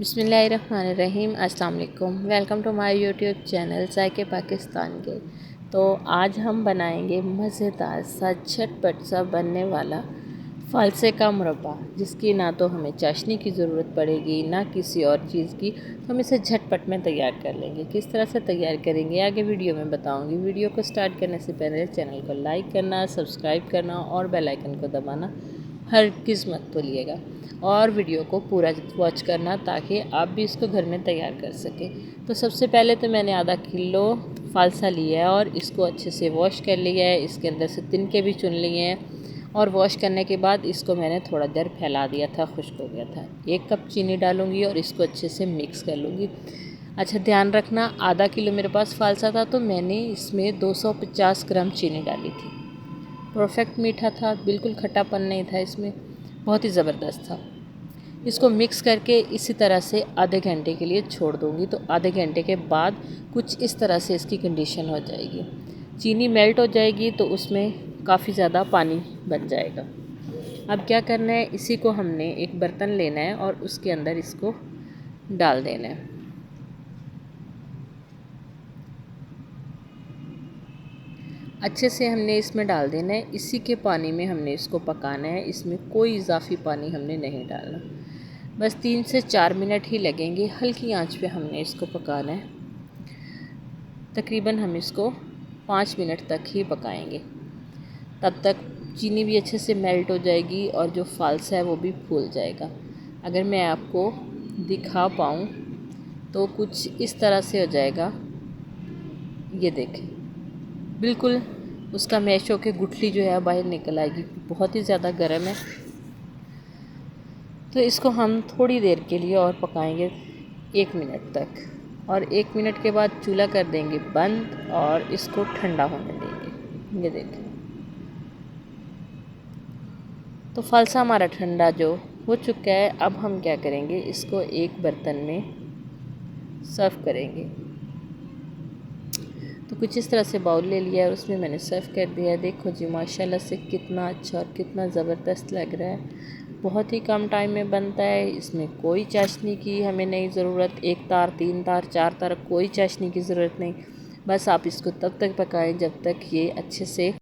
बिस्मिल्लाहिर्रहमानिर्रहीम। अस्सलाम वालेकुम। Welcome to my YouTube channel जायके पाकिस्तान के। तो आज हम बनाएंगे मज़ेदार सा झटपट सा बनने वाला फ़ालसे का मुरब्बा, जिसकी ना तो हमें चाशनी की ज़रूरत पड़ेगी ना किसी और चीज़ की। तो हम इसे झटपट में तैयार कर लेंगे। किस तरह से तैयार करेंगे आगे वीडियो में बताऊंगी। वीडियो को स्टार्ट करने से पहले चैनल को लाइक करना, सब्सक्राइब करना और बेल आइकन को दबाना हरगिज़ मत भूलिएगा, और वीडियो को पूरा वॉच करना ताकि आप भी इसको घर में तैयार कर सकें। तो सबसे पहले तो मैंने आधा किलो फ़ालसा लिया है और इसको अच्छे से वॉश कर लिया है। इसके अंदर से तिनके भी चुन लिए हैं और वॉश करने के बाद इसको मैंने थोड़ा देर फैला दिया था, खुश्क हो गया था। 1 कप चीनी डालूँगी और इसको अच्छे से मिक्स कर लूँगी। अच्छा, ध्यान रखना, आधा किलो मेरे पास फ़ालसा था तो मैंने इसमें 250 ग्राम चीनी डाली थी। परफेक्ट मीठा था, बिल्कुल खट्टापन नहीं था इसमें, बहुत ही ज़बरदस्त था। इसको मिक्स करके इसी तरह से आधे घंटे के लिए छोड़ दूँगी। तो आधे घंटे के बाद कुछ इस तरह से इसकी कंडीशन हो जाएगी। चीनी मेल्ट हो जाएगी तो उसमें काफ़ी ज़्यादा पानी बन जाएगा। अब क्या करना है, इसी को हमने एक बर्तन लेना है और उसके अंदर इसको डाल देना है। अच्छे से हमने इसमें डाल देना है। इसी के पानी में हमने इसको पकाना है। इसमें कोई इजाफ़ी पानी हमने नहीं डालना। बस 3 से 4 मिनट ही लगेंगे। हल्की आंच पे हमने इसको पकाना है। तकरीबन हम इसको 5 मिनट तक ही पकाएंगे। तब तक चीनी भी अच्छे से मेल्ट हो जाएगी और जो फ़ालसा है वो भी फूल जाएगा। अगर मैं आपको दिखा पाऊँ तो कुछ इस तरह से हो जाएगा। ये देखें, बिल्कुल उसका मैश होकर गुठली जो है बाहर निकल आएगी। बहुत ही ज़्यादा गर्म है। तो इसको हम थोड़ी देर के लिए और पकाएंगे, 1 मिनट तक। और 1 मिनट के बाद चूल्हा कर देंगे बंद और इसको ठंडा होने देंगे। ये देखें, तो फ़ालसा हमारा ठंडा जो हो चुका है। अब हम क्या करेंगे, इसको एक बर्तन में सर्व करेंगे। तो कुछ इस तरह से बाउल ले लिया और उसमें मैंने सर्व कर दिया। देखो जी, माशाल्लाह से कितना अच्छा और कितना ज़बरदस्त लग रहा है। बहुत ही कम टाइम में बनता है। इसमें कोई चाशनी की हमें नहीं ज़रूरत। 1 तार, 3 तार, 4 तार, कोई चाशनी की ज़रूरत नहीं। बस आप इसको तब तक पकाएं जब तक ये अच्छे से